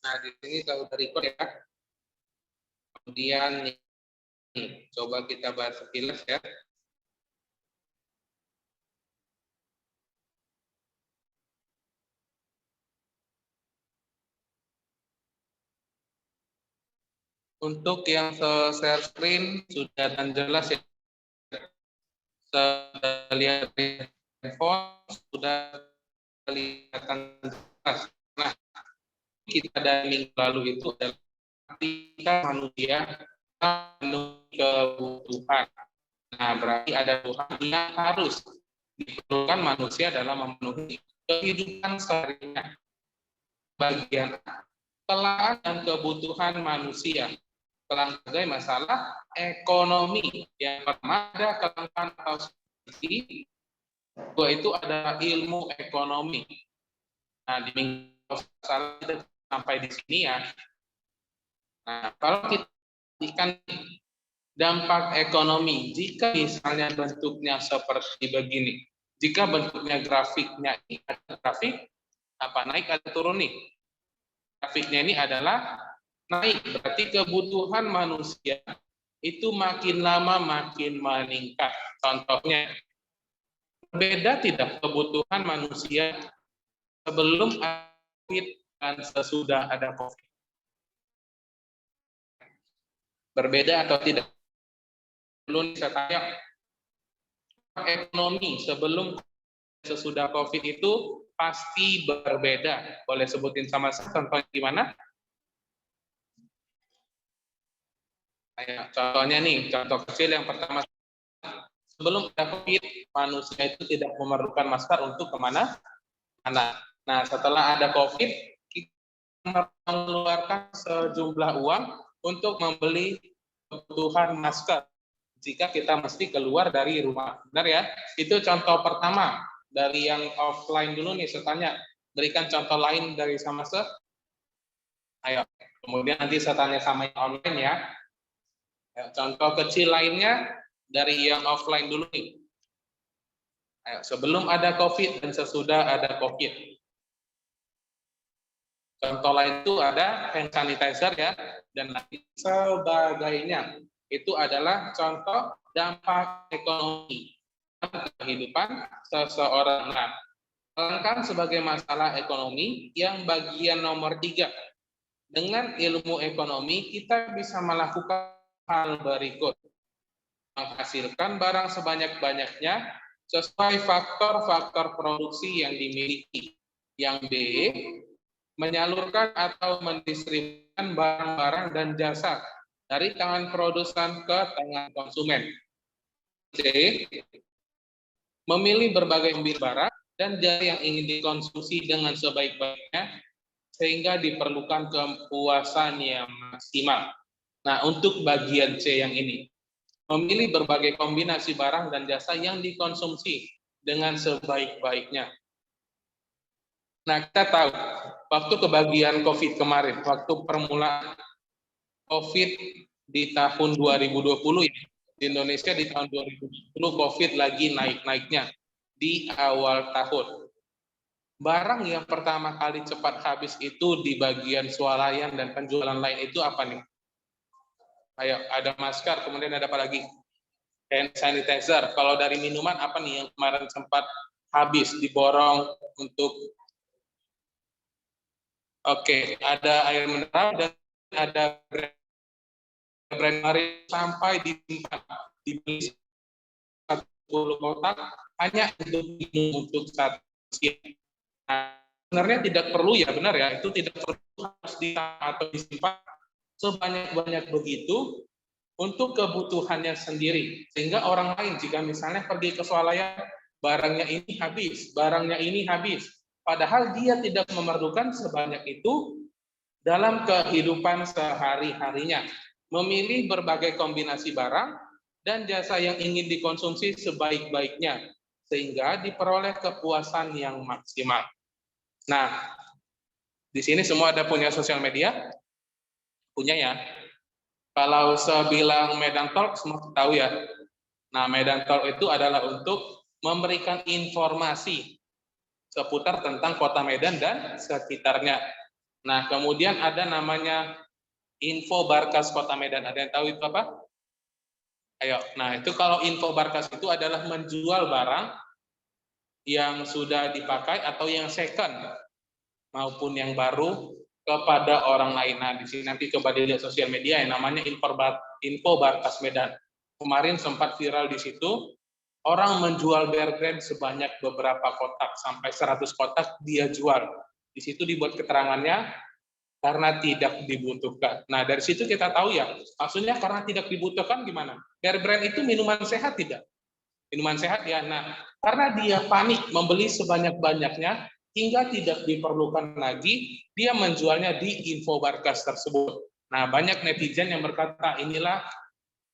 Nah, di sini saya udah record ya. Kemudian nih, coba kita bahas sekilas ya. Untuk yang share screen sudah dan jelas ya. Sudah lihat handphone, sudah kelihatan jelas. Nah, kita dari minggu lalu itu adalah ketika manusia memenuhi kebutuhan. Nah, berarti ada Tuhan yang harus diperlukan manusia dalam memenuhi kehidupan seharinya. Bagian kelaan dan kebutuhan manusia. Sebagai masalah ekonomi. Yang pertama ada kelangkaan atau subsidi, itu ada ilmu ekonomi. Nah, di minggu kita sampai di sini ya. Nah, kalau kita perhatikan dampak ekonomi, jika misalnya bentuknya seperti begini, jika bentuknya grafiknya ini ada grafik apa naik atau turun nih? Grafiknya ini adalah naik, berarti kebutuhan manusia itu makin lama makin meningkat. Contohnya, berbeda tidak kebutuhan manusia sebelum COVID dan sesudah ada COVID? Berbeda atau tidak? Belum saya tanya, ekonomi sebelum sesudah COVID itu pasti berbeda. Boleh sebutin sama saya contohnya gimana? Kayak contohnya nih, contoh kecil yang pertama, sebelum ada COVID, manusia itu tidak memerlukan masker untuk kemana? Nah, setelah ada COVID, kita mengeluarkan sejumlah uang untuk membeli kebutuhan masker jika kita mesti keluar dari rumah. Benar ya? Itu contoh pertama dari yang offline dulu nih. Saya tanya, berikan contoh lain dari sama se. Ayo, kemudian nanti saya tanya sama yang online ya. Ayo, contoh kecil lainnya dari yang offline dulu nih. Ayo, sebelum ada COVID dan sesudah ada COVID. Contoh lain itu ada hand sanitizer ya, dan lain sebagainya. Itu adalah contoh dampak ekonomi dalam kehidupan seseorang. Nah, kelangkaan sebagai masalah ekonomi yang bagian nomor 3. Dengan ilmu ekonomi, kita bisa melakukan hal berikut. Menghasilkan barang sebanyak-banyaknya sesuai faktor-faktor produksi yang dimiliki. Yang B, menyalurkan atau mendistribusikan barang-barang dan jasa dari tangan produsen ke tangan konsumen. C, memilih berbagai barang dan jasa yang ingin dikonsumsi dengan sebaik-baiknya sehingga diperlukan kepuasan yang maksimal. Nah, untuk bagian C yang ini, memilih berbagai kombinasi barang dan jasa yang dikonsumsi dengan sebaik-baiknya. Nah, kita tahu waktu kebagian COVID kemarin, waktu permulaan COVID di tahun 2020 ya, di Indonesia di tahun 2020 COVID lagi naik-naiknya di awal tahun. Barang yang pertama kali cepat habis itu di bagian swalayan dan penjualan lain itu apa nih? Ayo, ada masker, kemudian ada apa lagi? Hand sanitizer. Kalau dari minuman apa nih yang kemarin sempat habis diborong untuk? Oke, ada air mineral dan ada brand mari sampai disimpan dibeli 10 kotak hanya untuk satu siang. Nah, sebenarnya tidak perlu ya, benar ya, itu tidak perlu harus atau disimpan sebanyak-banyak begitu untuk kebutuhannya sendiri, sehingga orang lain jika misalnya pergi ke swalayan, barangnya ini habis, padahal dia tidak memerlukan sebanyak itu dalam kehidupan sehari-harinya. Memilih berbagai kombinasi barang dan jasa yang ingin dikonsumsi sebaik-baiknya, sehingga diperoleh kepuasan yang maksimal. Nah, di sini semua ada punya sosial media? Punya ya? Kalau saya bilang Medan Talk, semua tahu ya. Nah, Medan Talk itu adalah untuk memberikan informasi seputar tentang Kota Medan dan sekitarnya. Nah, kemudian ada namanya Info Barkas Kota Medan. Ada yang tahu itu apa? Ayo. Nah, itu kalau Info Barkas itu adalah menjual barang yang sudah dipakai atau yang second maupun yang baru kepada orang lain. Nah, di sini nanti coba dilihat sosial media yang namanya Info Barkas Medan. Kemarin sempat viral di situ, orang menjual bear brand sebanyak beberapa kotak, sampai 100 kotak dia jual. Di situ dibuat keterangannya, karena tidak dibutuhkan. Nah, dari situ kita tahu ya, maksudnya karena tidak dibutuhkan gimana? Bear brand itu minuman sehat tidak? Minuman sehat ya. Nah, karena dia panik membeli sebanyak-banyaknya, hingga tidak diperlukan lagi, dia menjualnya di Info Barkas tersebut. Nah, banyak netizen yang berkata, inilah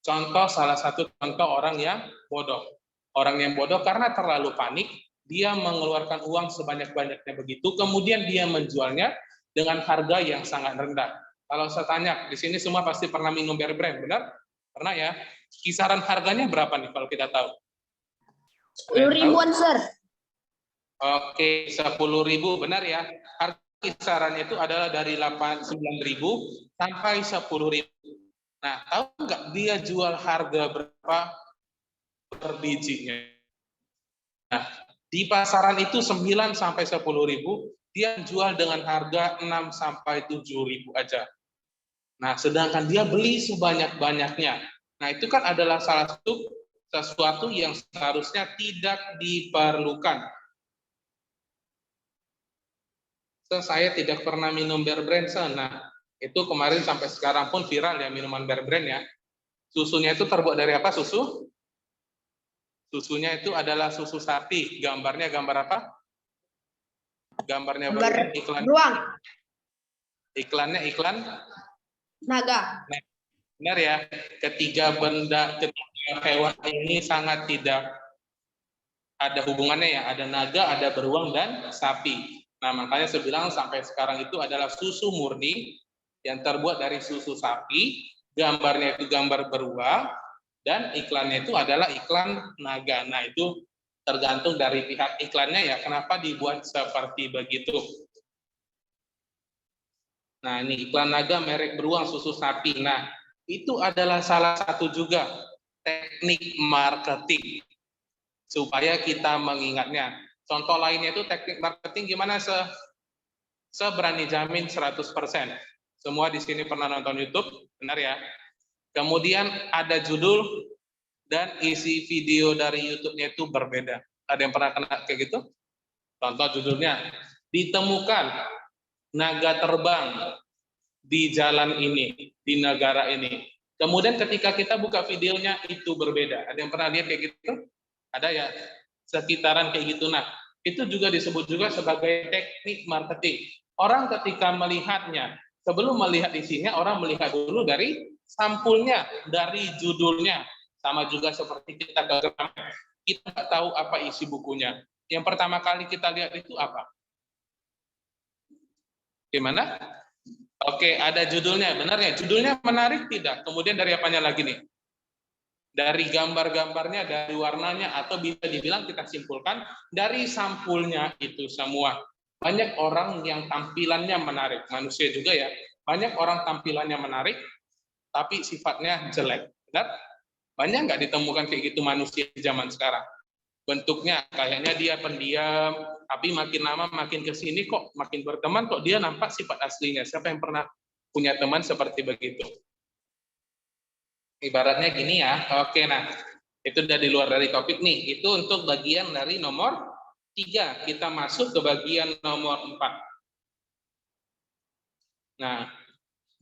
contoh, salah satu contoh orang yang bodoh. Orang yang bodoh karena terlalu panik, dia mengeluarkan uang sebanyak-banyaknya begitu, kemudian dia menjualnya dengan harga yang sangat rendah. Kalau saya tanya, di sini semua pasti pernah minum bear brand, benar? Pernah ya? Kisaran harganya berapa nih kalau kita tahu? 10.000-an, Sir. Oke, 10.000, benar ya? Harga kisarannya itu adalah dari 9.000 sampai 10.000. Nah, tahu nggak dia jual harga berapa per bijinya? Nah, di pasaran itu 9 sampai 10.000, dia jual dengan harga 6 sampai 7.000 aja. Nah, sedangkan dia beli sebanyak-banyaknya. Nah, itu kan adalah salah satu sesuatu yang seharusnya tidak diperlukan. Saya tidak pernah minum bear brand. Nah, itu kemarin sampai sekarang pun viral ya minuman bear brand ya. Susunya itu terbuat dari apa susu? Susunya itu adalah susu sapi. Gambarnya gambar apa? Gambarnya Gambar iklan. beruang. Iklannya iklan Naga. Nah, benar ya. Ketiga hewan ini sangat tidak ada hubungannya ya. Ada naga, ada beruang dan sapi. Nah, makanya saya bilang sampai sekarang itu adalah susu murni yang terbuat dari susu sapi. Gambarnya itu gambar beruang. Dan iklannya itu adalah iklan naga. Nah, itu tergantung dari pihak iklannya ya, kenapa dibuat seperti begitu. Nah, ini iklan naga merek beruang susu sapi. Nah, itu adalah salah satu juga teknik marketing supaya kita mengingatnya. Contoh lainnya itu teknik marketing gimana seberani jamin 100%. Semua di sini pernah nonton YouTube, benar ya? Kemudian ada judul dan isi video dari YouTube-nya itu berbeda. Ada yang pernah kena kayak gitu? Contoh judulnya, ditemukan naga terbang di jalan ini, di negara ini. Kemudian ketika kita buka videonya itu berbeda. Ada yang pernah lihat kayak gitu? Ada ya? Sekitaran kayak gitu. Nah, itu juga disebut juga sebagai teknik marketing. Orang ketika melihatnya, sebelum melihat isinya, orang melihat dulu dari sampulnya, dari judulnya. Sama juga seperti kita nggak tahu apa isi bukunya. Yang pertama kali kita lihat itu apa? Gimana? Oke, ada judulnya, benar ya? Judulnya menarik tidak? Kemudian dari apanya lagi nih? Dari gambar-gambarnya, dari warnanya, atau bisa dibilang kita simpulkan dari sampulnya itu semua. Banyak orang yang tampilannya menarik, manusia juga ya. Banyak orang tampilannya menarik, tapi sifatnya jelek. Benar? Banyak nggak ditemukan kayak gitu manusia di zaman sekarang? Bentuknya kayaknya dia pendiam, tapi makin lama makin ke sini kok makin berteman kok dia nampak sifat aslinya. Siapa yang pernah punya teman seperti begitu? Ibaratnya gini ya. Oke, nah itu udah di luar dari topik nih. Itu untuk bagian dari nomor 3. Kita masuk ke bagian nomor 4. Nah,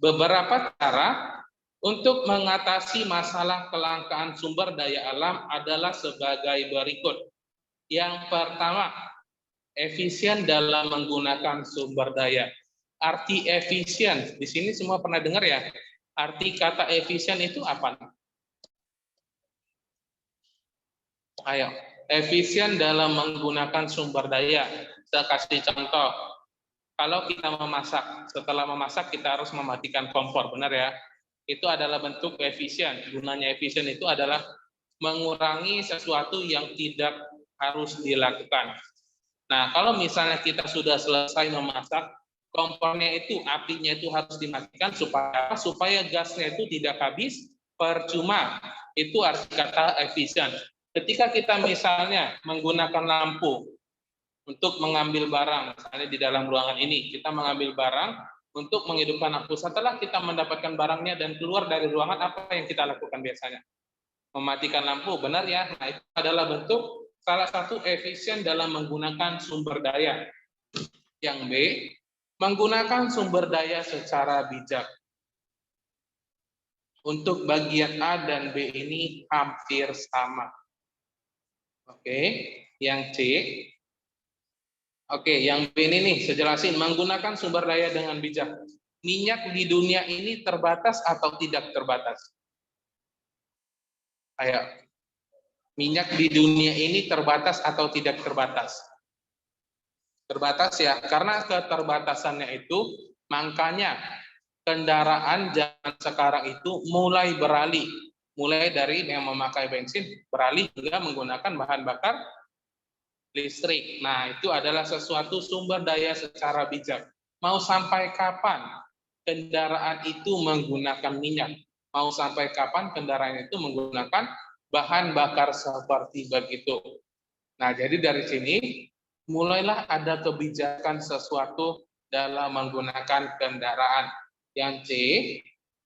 beberapa cara untuk mengatasi masalah kelangkaan sumber daya alam adalah sebagai berikut. Yang pertama, efisien dalam menggunakan sumber daya. Arti efisien, di sini semua pernah dengar ya? Arti kata efisien itu apa? Ayo, efisien dalam menggunakan sumber daya. Saya kasih contoh. Kalau kita memasak, setelah memasak kita harus mematikan kompor, benar ya? Itu adalah bentuk efisien. Gunanya efisien itu adalah mengurangi sesuatu yang tidak harus dilakukan. Nah, kalau misalnya kita sudah selesai memasak, kompornya itu, apinya itu harus dimatikan supaya gasnya itu tidak habis percuma. Itu arti kata efisien. Ketika kita misalnya menggunakan lampu untuk mengambil barang, misalnya di dalam ruangan ini kita mengambil barang untuk menghidupkan lampu. Setelah kita mendapatkan barangnya dan keluar dari ruangan, apa yang kita lakukan biasanya? Mematikan lampu, benar ya? Nah, itu adalah bentuk salah satu efisien dalam menggunakan sumber daya. Yang B, menggunakan sumber daya secara bijak. Untuk bagian A dan B ini hampir sama. Oke, yang C. Oke, yang B ini nih, saya jelasin. Menggunakan sumber daya dengan bijak. Minyak di dunia ini terbatas atau tidak terbatas? Ayo. Minyak di dunia ini terbatas atau tidak terbatas? Terbatas ya, karena keterbatasannya itu, makanya kendaraan zaman sekarang itu mulai beralih. Mulai dari yang memakai bensin, beralih hingga menggunakan bahan bakar listrik. Nah, itu adalah sesuatu sumber daya secara bijak. Mau sampai kapan kendaraan itu menggunakan minyak? Mau sampai kapan kendaraan itu menggunakan bahan bakar seperti begitu? Nah, jadi dari sini mulailah ada kebijakan sesuatu dalam menggunakan kendaraan. Yang C,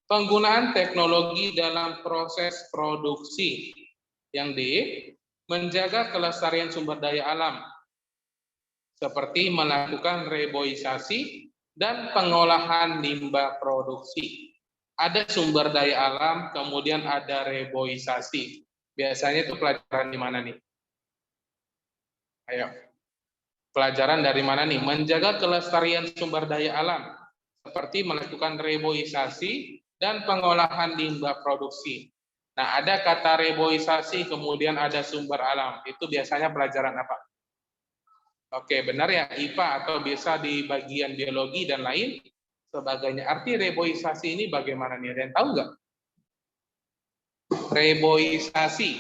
penggunaan teknologi dalam proses produksi. Yang D, menjaga kelestarian sumber daya alam, seperti melakukan reboisasi dan pengolahan limbah produksi. Ada sumber daya alam, kemudian ada reboisasi. Biasanya itu pelajaran di mana nih? Ayo. Pelajaran dari mana nih? Menjaga kelestarian sumber daya alam, seperti melakukan reboisasi dan pengolahan limbah produksi. Nah, ada kata reboisasi, kemudian ada sumber alam. Itu biasanya pelajaran apa? Oke, benar ya, IPA atau bisa di bagian biologi dan lain sebagainya. Arti reboisasi ini bagaimana nih? Ada yang tahu nggak? Reboisasi.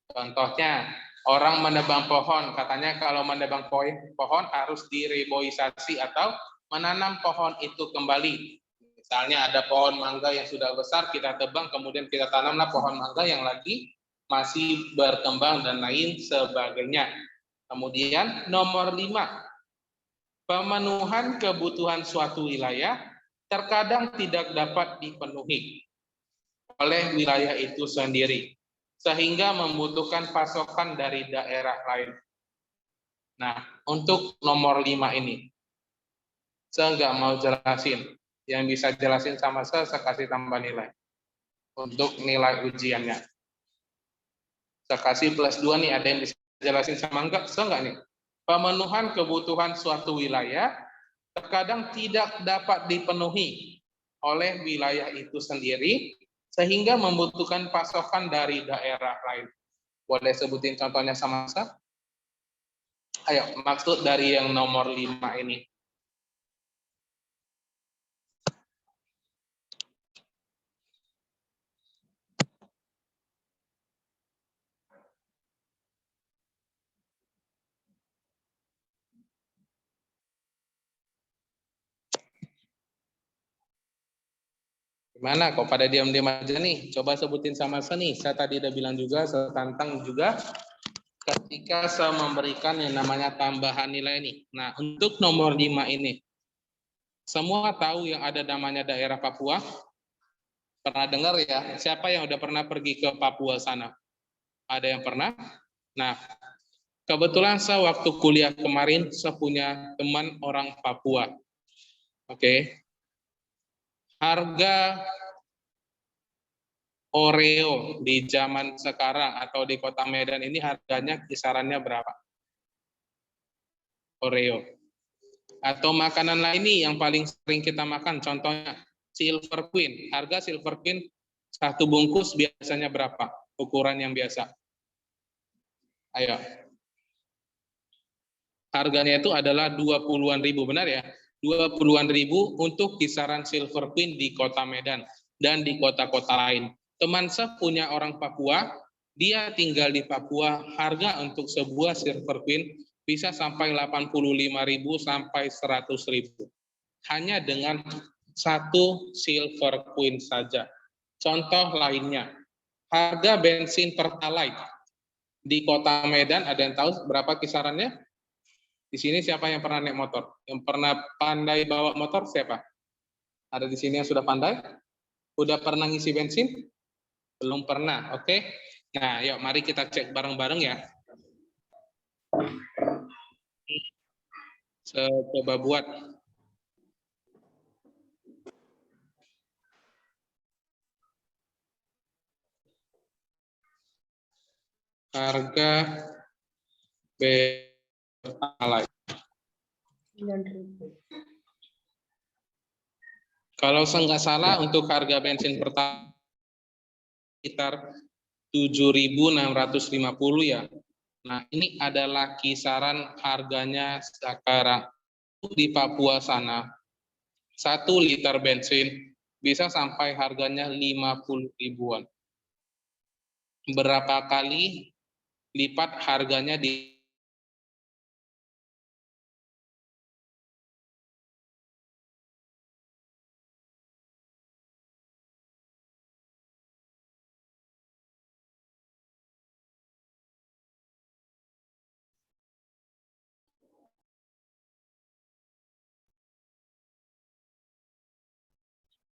Contohnya, orang menebang pohon. Katanya kalau menebang pohon harus direboisasi atau menanam pohon itu kembali. Misalnya ada pohon mangga yang sudah besar, kita tebang, kemudian kita tanamlah pohon mangga yang lagi masih berkembang dan lain sebagainya. Kemudian nomor 5, pemenuhan kebutuhan suatu wilayah terkadang tidak dapat dipenuhi oleh wilayah itu sendiri, sehingga membutuhkan pasokan dari daerah lain. Nah, untuk nomor 5 ini, saya nggak mau jelasin. Yang bisa jelasin sama saya kasih tambah nilai. Untuk nilai ujiannya. Saya kasih plus 2 nih, ada yang bisa jelasin sama enggak? Saya enggak nih. Pemenuhan kebutuhan suatu wilayah terkadang tidak dapat dipenuhi oleh wilayah itu sendiri, sehingga membutuhkan pasokan dari daerah lain. Boleh sebutin contohnya sama saya? Ayo, maksud dari yang nomor 5 ini. Gimana kok pada diam-diam aja nih? Coba sebutin sama saya nih. Saya tadi udah bilang juga, saya tantang juga ketika saya memberikan yang namanya tambahan nilai nih. Nah, untuk nomor 5 ini, semua tahu yang ada namanya daerah Papua? Pernah dengar ya? Siapa yang udah pernah pergi ke Papua sana? Ada yang pernah? Nah, kebetulan saya waktu kuliah kemarin, saya punya teman orang Papua. Oke. Harga Oreo di zaman sekarang atau di Kota Medan ini harganya kisarannya berapa? Oreo. Atau makanan lain nih yang paling sering kita makan, contohnya Silver Queen. Harga Silver Queen satu bungkus biasanya berapa? Ukuran yang biasa. Ayo. Harganya itu adalah 20-an ribu, benar ya? 20-an ribu untuk kisaran Silver Queen di Kota Medan dan di kota-kota lain. Teman saya punya orang Papua, dia tinggal di Papua, harga untuk sebuah Silver Queen bisa sampai 85.000 sampai 100.000. Hanya dengan satu silver coin saja. Contoh lainnya, harga bensin Pertalite di Kota Medan, ada yang tahu berapa kisarannya? Di sini siapa yang pernah naik motor? Yang pernah pandai bawa motor siapa? Ada di sini yang sudah pandai? Udah pernah ngisi bensin? Belum pernah, oke? Nah, yuk mari kita cek bareng-bareng ya. Coba buat. Harga Pertalite. Kalau saya nggak salah untuk harga bensin Pertalite sekitar 7.650 ya. Nah, ini adalah kisaran harganya sekarang di Papua sana. 1 liter bensin bisa sampai harganya 50 ribuan. Berapa kali lipat harganya di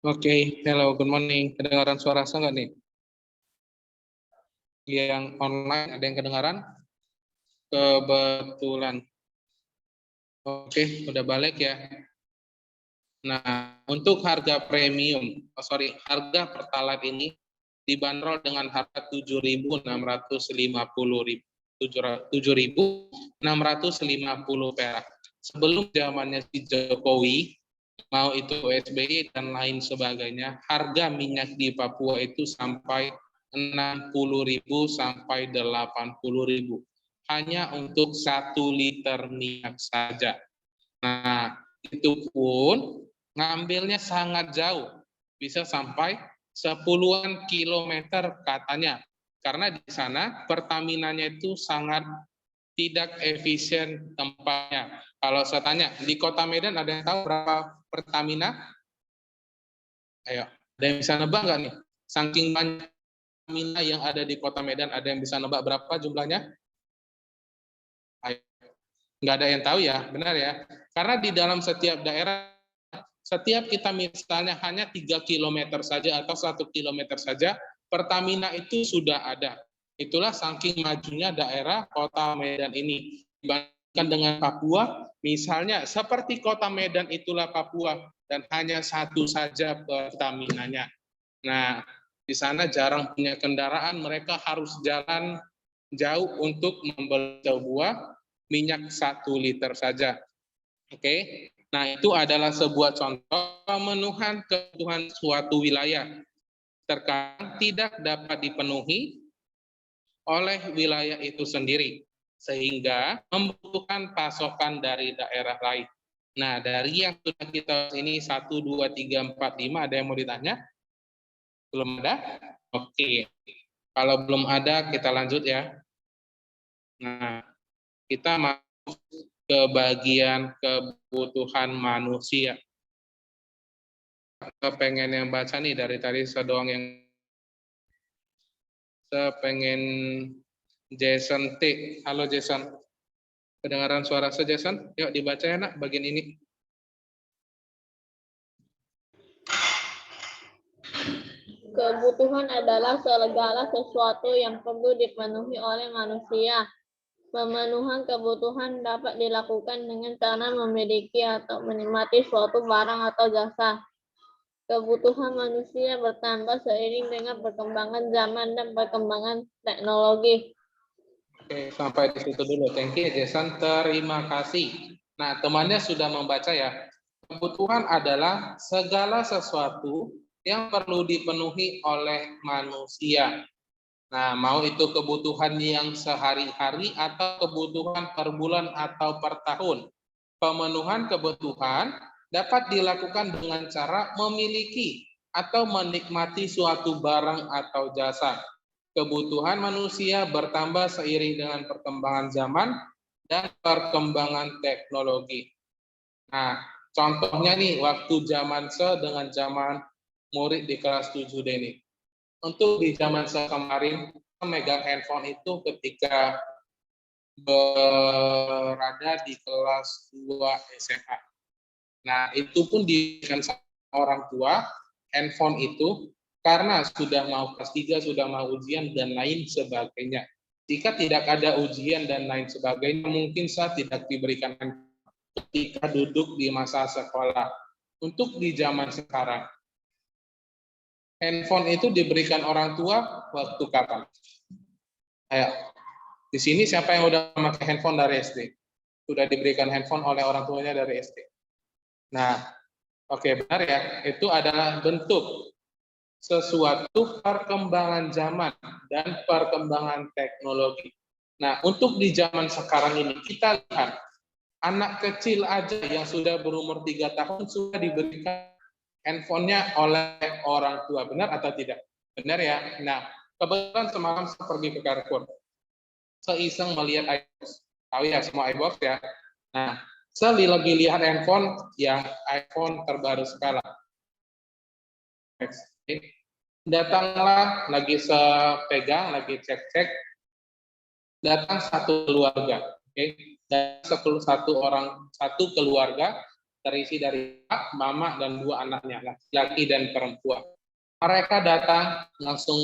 Oke, hello, good morning. Kedengaran suara saya nggak nih? Yang online ada yang kedengaran? Kebetulan. Oke, udah balik ya. Nah, untuk harga premium, harga Pertalite ini dibanderol dengan harga 7.650 perak. Sebelum zamannya si Jokowi, mau itu SBY dan lain sebagainya, harga minyak di Papua itu sampai 60.000 sampai 80.000 hanya untuk 1 liter minyak saja. Nah, itu pun ngambilnya sangat jauh, bisa sampai 10-an kilometer katanya. Karena di sana Pertamina-nya itu sangat tidak efisien tempatnya. Kalau saya tanya, di Kota Medan ada yang tahu berapa Pertamina? Ayo, ada yang bisa nebak nggak nih? Saking banyak Pertamina yang ada di Kota Medan, ada yang bisa nebak berapa jumlahnya? Ayo. Nggak ada yang tahu ya, benar ya? Karena di dalam setiap daerah, setiap kita misalnya hanya 3 km saja atau 1 km saja, Pertamina itu sudah ada. Itulah saking majunya daerah Kota Medan ini. Dibandingkan dengan Papua, misalnya seperti Kota Medan itulah Papua, dan hanya satu saja Pertaminanya. Nah, di sana jarang punya kendaraan, mereka harus jalan jauh untuk membeli sebuah minyak 1 liter saja. Oke, nah itu adalah sebuah contoh pemenuhan kebutuhan suatu wilayah. Terkadang tidak dapat dipenuhi oleh wilayah itu sendiri, sehingga membutuhkan pasokan dari daerah lain. Nah, dari yang sudah kita ini 1, 2, 3, 4, 5, ada yang mau ditanya? Belum ada? Oke, kalau belum ada kita lanjut ya. Nah, kita masuk ke bagian kebutuhan manusia. Saya pengen yang baca nih dari tadi saya doang yang saya pengen Jason T. Halo Jason. Kedengaran suara saya Jason? Yuk dibaca ya nak bagian ini. Kebutuhan adalah segala sesuatu yang perlu dipenuhi oleh manusia. Pemenuhan kebutuhan dapat dilakukan dengan cara memiliki atau menikmati suatu barang atau jasa. Kebutuhan manusia bertambah seiring dengan perkembangan zaman dan perkembangan teknologi. Oke, sampai di situ dulu. Thank you Jason, terima kasih. Nah, temannya sudah membaca ya. Kebutuhan adalah segala sesuatu yang perlu dipenuhi oleh manusia. Nah, mau itu kebutuhan yang sehari-hari atau kebutuhan per bulan atau per tahun. Pemenuhan kebutuhan dapat dilakukan dengan cara memiliki atau menikmati suatu barang atau jasa. Kebutuhan manusia bertambah seiring dengan perkembangan zaman dan perkembangan teknologi. Nah, contohnya nih, waktu zaman dengan zaman murid di kelas 7D ini. Untuk di zaman kemarin, memegang handphone itu ketika berada di kelas 2 SMA. Nah, itu pun diberikan sama orang tua, handphone itu, karena sudah mau kelas 3, sudah mau ujian, dan lain sebagainya. Jika tidak ada ujian dan lain sebagainya, mungkin saya tidak diberikan ketika duduk di masa sekolah. Untuk di zaman sekarang, handphone itu diberikan orang tua waktu kapan? Ayo, di sini siapa yang udah memakai handphone dari SD? Sudah diberikan handphone oleh orang tuanya dari SD. Nah, oke, benar ya. Itu adalah bentuk sesuatu perkembangan zaman dan perkembangan teknologi. Nah, untuk di zaman sekarang ini, kita lihat anak kecil aja yang sudah berumur 3 tahun sudah diberikan handphonenya oleh orang tua. Benar atau tidak? Benar ya. Nah, kebetulan semalam saya pergi ke Carrefour. Saya iseng melihat iBox. Tahu ya semua iBox ya. Nah, saya lagi lihat handphone yang iPhone terbaru sekarang. Datanglah, lagi sepegang, lagi cek-cek, datang satu keluarga. Dan satu keluarga terisi dari pak, mama, dan 2 anaknya, laki-laki dan perempuan. Mereka datang langsung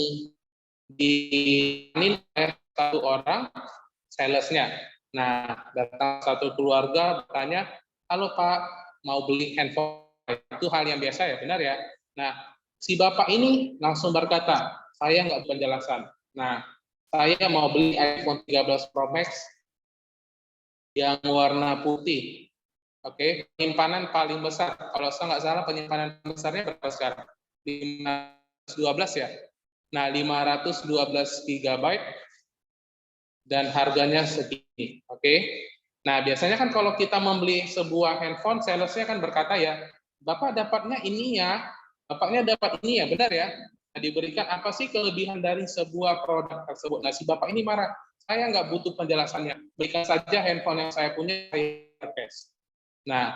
diinin oleh satu orang salesnya. Nah, datang satu keluarga bertanya, halo Pak, mau beli handphone? Itu hal yang biasa ya, benar ya? Nah, si bapak ini langsung berkata, saya nggak penjelasan. Nah, saya mau beli iPhone 13 Pro Max yang warna putih. Oke, penyimpanan paling besar. Kalau saya nggak salah penyimpanan besarnya berapa sekarang? 512 ya? Nah, 512 GB dan harganya segini. Oke. Nah, biasanya kan kalau kita membeli sebuah handphone, salesnya kan berkata ya, Bapak dapatnya ini ya, Bapaknya dapat ini ya, benar ya? Nah, diberikan apa sih kelebihan dari sebuah produk tersebut? Nah, si Bapak ini marah, saya nggak butuh penjelasannya, berikan saja handphone yang saya punya, saya cash. Nah,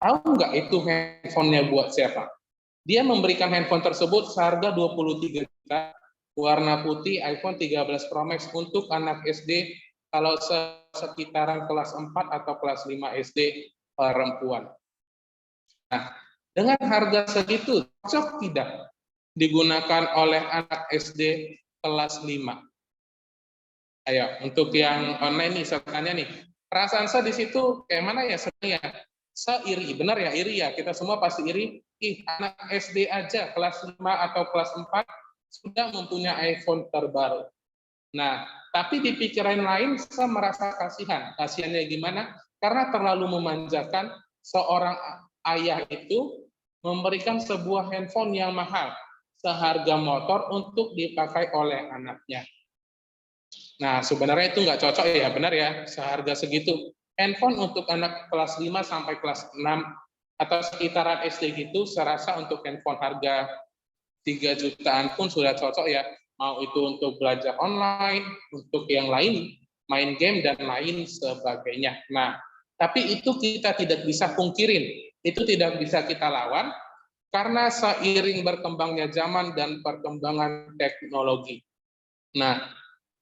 tahu nggak itu handphonenya buat siapa? Dia memberikan handphone tersebut seharga 23 juta, warna putih, iPhone 13 Pro Max untuk anak SD kalau sekitaran kelas 4 atau kelas 5 SD perempuan. Nah, dengan harga segitu cocok tidak digunakan oleh anak SD kelas 5? Ayo, untuk yang online nih, saya tanya nih, perasaan saya di situ kayak mana ya? Saya iri, benar ya, iri ya. Kita semua pasti iri. Anak SD aja kelas 5 atau kelas 4 sudah mempunyai iPhone terbaru. Nah, tapi di pikiran lain saya merasa kasihan. Kasihannya gimana? Karena terlalu memanjakan seorang ayah itu memberikan sebuah handphone yang mahal seharga motor untuk dipakai oleh anaknya. Nah, sebenarnya itu nggak cocok ya, benar ya, seharga segitu. Handphone untuk anak kelas 5 sampai kelas 6 atau sekitaran SD gitu, saya rasa untuk handphone harga 3 jutaan pun sudah cocok ya. Mau itu untuk belajar online, untuk yang lain, main game, dan lain sebagainya. Nah, tapi itu kita tidak bisa pungkirin. Itu tidak bisa kita lawan, karena seiring berkembangnya zaman dan perkembangan teknologi. Nah,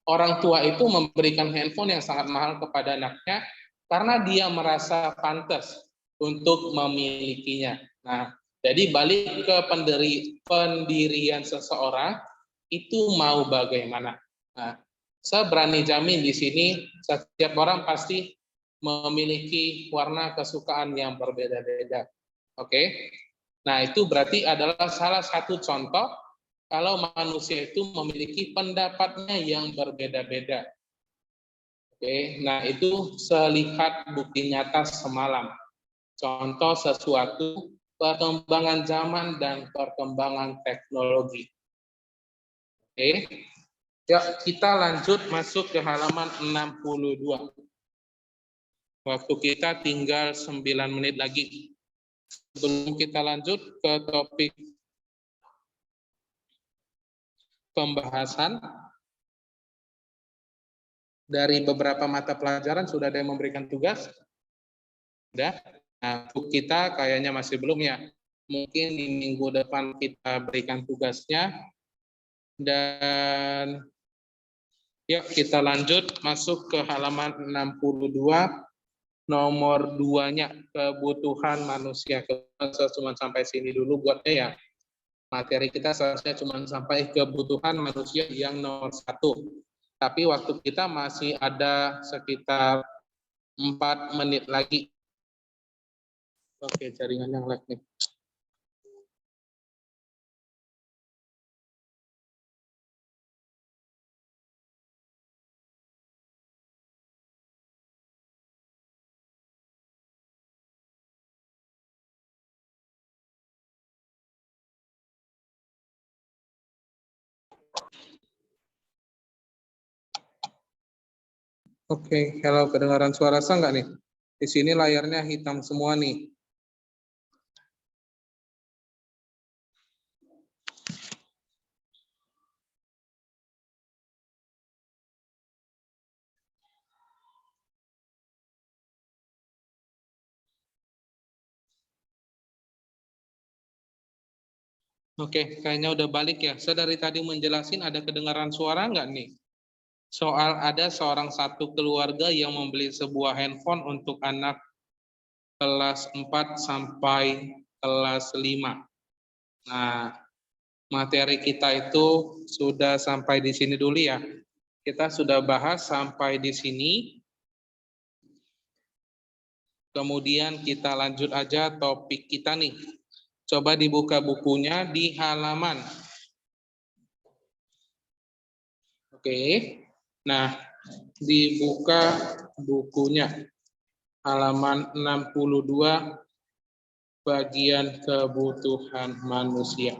orang tua itu memberikan handphone yang sangat mahal kepada anaknya karena dia merasa pantas untuk memilikinya. Nah, jadi balik ke pendirian seseorang itu mau bagaimana. Nah, saya berani jamin di sini setiap orang pasti memiliki warna kesukaan yang berbeda-beda. Oke? Nah, itu berarti adalah salah satu contoh kalau manusia itu memiliki pendapatnya yang berbeda-beda. Oke, nah itu selihat bukti nyata semalam. Contoh sesuatu perkembangan zaman dan perkembangan teknologi. Oke, ya kita lanjut masuk ke halaman 62. Waktu kita tinggal 9 menit lagi. Sebelum kita lanjut ke topik pembahasan, Dari beberapa mata pelajaran sudah ada yang memberikan tugas? Sudah? Nah, untuk kita kayaknya masih belum ya. Mungkin di minggu depan kita berikan tugasnya. Dan yuk kita lanjut masuk ke halaman 62. Nomor 2-nya kebutuhan manusia. Saya cuma sampai sini dulu buatnya ya. Materi kita seharusnya cuma sampai kebutuhan manusia yang nomor 1. Tapi waktu kita masih ada sekitar 4 menit lagi. Oke, jaringan yang lag nih. Oke, kalau kedengaran suara saya nggak nih? Di sini layarnya hitam semua nih. Oke, kayaknya udah balik ya. Saya dari tadi menjelasin ada kedengaran suara nggak nih? Soal ada seorang satu keluarga yang membeli sebuah handphone untuk anak kelas 4 sampai kelas 5. Nah, materi kita itu sudah sampai di sini dulu ya. Kita sudah bahas sampai di sini. Kemudian kita lanjut aja topik kita nih. Coba dibuka bukunya di halaman. Oke. Nah, dibuka bukunya. Halaman 62 bagian kebutuhan manusia.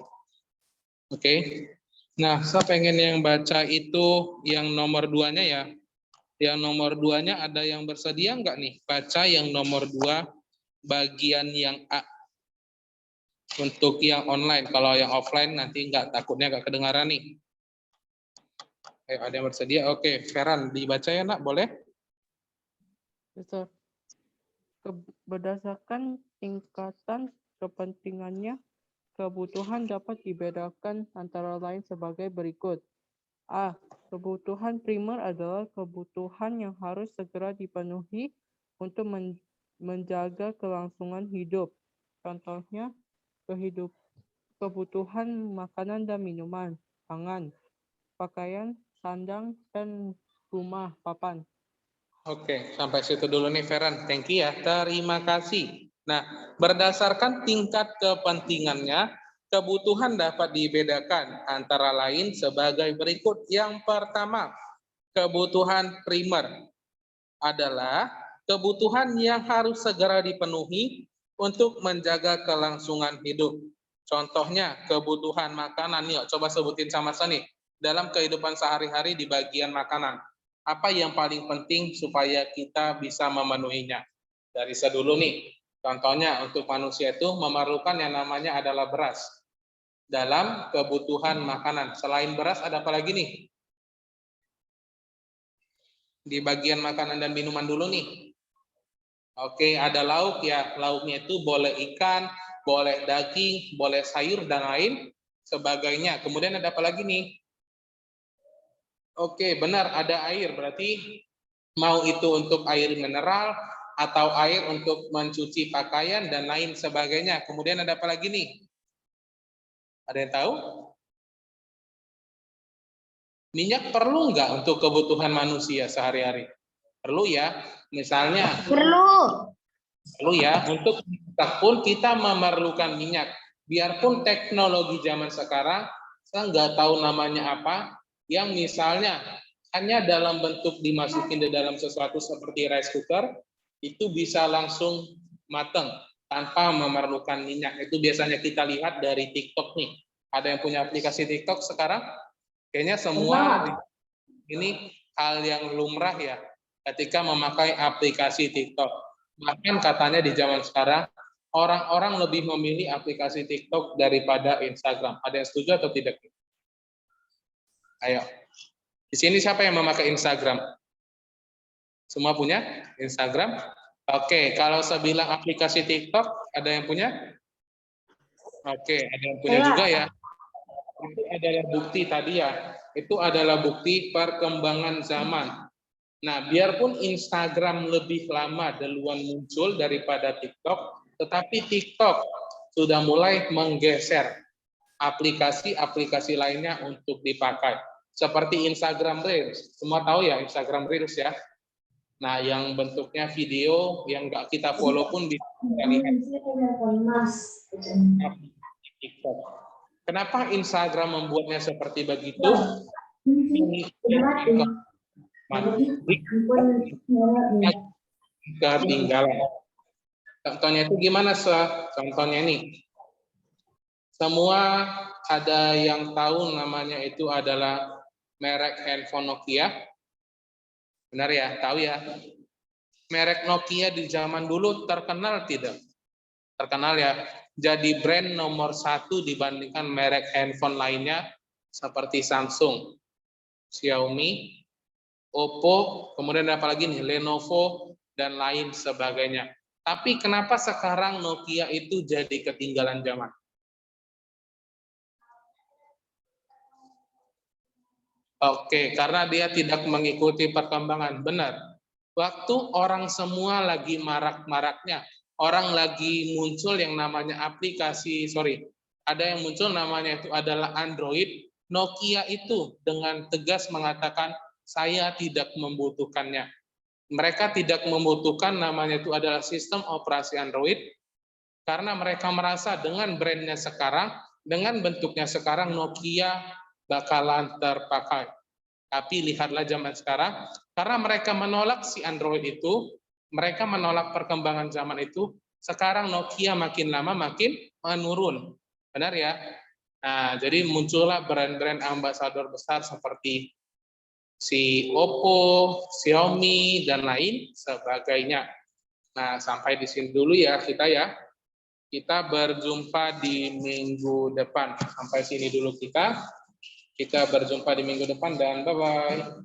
Oke. Nah, saya pengen yang baca itu yang nomor 2-nya ya. Yang nomor 2-nya ada yang bersedia nggak nih? Baca yang nomor 2 bagian yang A. Untuk yang online, kalau yang offline nanti takutnya nggak kedengaran nih. Ayo, ada yang bersedia? Oke, Feran, dibaca ya nak, boleh? Besar. Berdasarkan tingkatan kepentingannya, kebutuhan dapat dibedakan antara lain sebagai berikut. A. Kebutuhan primer adalah kebutuhan yang harus segera dipenuhi untuk menjaga kelangsungan hidup. Contohnya, kebutuhan makanan dan minuman, pangan, pakaian, sandang, dan rumah, papan. Oke, sampai situ dulu nih Feran. Thank you ya. Terima kasih. Nah, berdasarkan tingkat kepentingannya, kebutuhan dapat dibedakan antara lain sebagai berikut. Yang pertama, kebutuhan primer adalah kebutuhan yang harus segera dipenuhi untuk menjaga kelangsungan hidup. Contohnya, kebutuhan makanan. Yuk, coba sebutin sama saya nih. Dalam kehidupan sehari-hari di bagian makanan. Apa yang paling penting supaya kita bisa memenuhinya? Dari saya dulu nih. Contohnya, untuk manusia itu memerlukan yang namanya adalah beras. Dalam kebutuhan makanan. Selain beras, ada apa lagi nih? Di bagian makanan dan minuman dulu nih. Oke, ada lauk ya. Lauknya itu boleh ikan, boleh daging, boleh sayur, dan lain sebagainya. Kemudian ada apa lagi nih? Oke, benar, ada air. Berarti mau itu untuk air mineral, atau air untuk mencuci pakaian, dan lain sebagainya. Kemudian ada apa lagi nih? Ada yang tahu? Minyak perlu nggak untuk kebutuhan manusia sehari-hari? Perlu ya. Misalnya, perlu ya, untuk kita pun kita memerlukan minyak. Biarpun teknologi zaman sekarang, saya nggak tahu namanya apa, yang misalnya hanya dalam bentuk dimasukin di dalam sesuatu seperti rice cooker, itu bisa langsung matang tanpa memerlukan minyak. Itu biasanya kita lihat dari TikTok nih. Ada yang punya aplikasi TikTok sekarang? Kayaknya semua ini hal yang lumrah ya ketika memakai aplikasi TikTok. Bahkan katanya di zaman sekarang, orang-orang lebih memilih aplikasi TikTok daripada Instagram. Ada yang setuju atau tidak? Ayo. Di sini siapa yang memakai Instagram? Semua punya Instagram? Oke, kalau saya bilang aplikasi TikTok, ada yang punya? Oke, ada yang punya Saya. juga ya. Itu adalah bukti tadi ya. Itu adalah bukti perkembangan zaman. Nah, biarpun Instagram lebih lama duluan muncul daripada TikTok, tetapi TikTok sudah mulai menggeser aplikasi-aplikasi lainnya untuk dipakai. Seperti Instagram Reels. Semua tahu ya Instagram Reels ya. Nah, yang bentuknya video yang nggak kita follow pun bisa kita lihat di TikTok. Kenapa Instagram membuatnya seperti begitu? Ini ketinggalan. Contohnya itu gimana, contohnya ini. Semua ada yang tahu namanya itu adalah merek handphone Nokia. Benar ya, tahu ya. Merek Nokia di zaman dulu terkenal tidak? Terkenal ya. Jadi brand nomor 1 dibandingkan merek handphone lainnya seperti Samsung, Xiaomi, Oppo, kemudian apa lagi nih, Lenovo, dan lain sebagainya. Tapi kenapa sekarang Nokia itu jadi ketinggalan zaman? Oke, karena dia tidak mengikuti perkembangan. Benar. Waktu orang semua lagi marak-maraknya, orang lagi muncul yang namanya aplikasi, ada yang muncul namanya itu adalah Android, Nokia itu dengan tegas mengatakan, saya tidak membutuhkannya. Mereka tidak membutuhkan namanya itu adalah sistem operasi Android, karena mereka merasa dengan brandnya sekarang, dengan bentuknya sekarang, Nokia bakalan terpakai. Tapi lihatlah zaman sekarang, karena mereka menolak si Android itu, mereka menolak perkembangan zaman itu, sekarang Nokia makin lama makin menurun. Benar ya? Nah, jadi muncullah brand-brand ambasador besar seperti si Oppo, Xiaomi, dan lain sebagainya. Nah, sampai di sini dulu ya kita ya. Kita berjumpa di minggu depan. Sampai sini dulu kita. Kita berjumpa di minggu depan dan bye-bye.